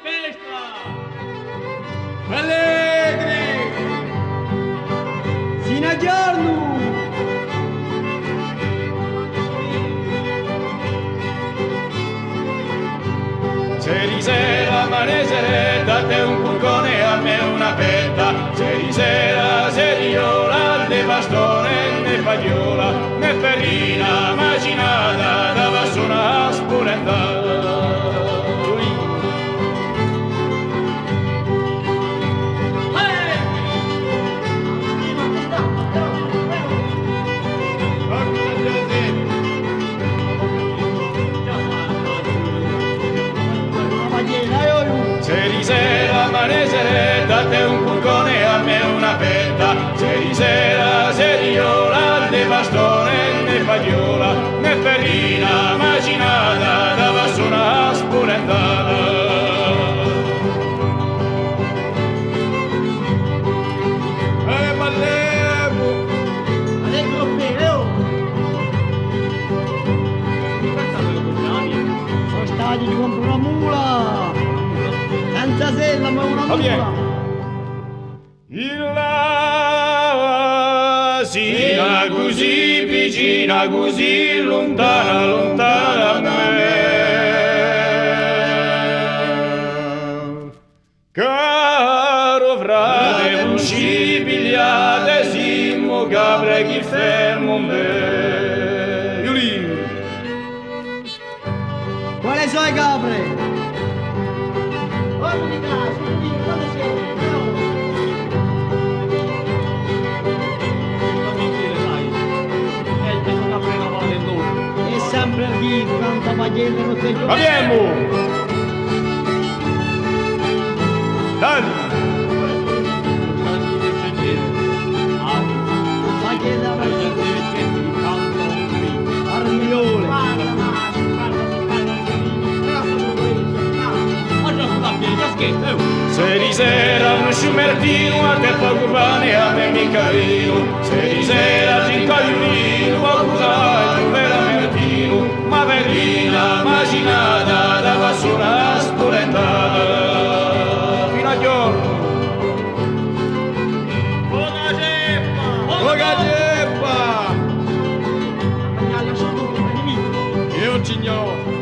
festa! Allegri! Sino a giorno! Ieri sera manese, date un cuccone a me una fetta. Ieri sera seriola, né bastone né fagliola, né ferrina macinata, dava su una spurentata. Ieri sera manese, date un cuccone a me una fetta. Ieri sera seriola, né bastone né fagliola, né ferrina macinata, dava su una spurentata. Ballevo! Allegro bene, oh! Sono stati di comprare una mula! Senza sella, ma una Va bene. mula! Sina così vicina, così lontana, lontana a me. Caro frate, usci pigliate, simmo capre chi fermo me. Iulino. Quali sono i capre? Quando di casa, quando sei? E sempre lì, tanta paglietta non sei giù. Abbiamo! Dai! Paglietta Armigliole. Se di sera un sciumertino a te poco pane a me mi carino. Se di sera ci incagliolino qualcosa è veramente ma verina macinata dava su una spolentata fino a giorno. Poca ceppa! Io signore!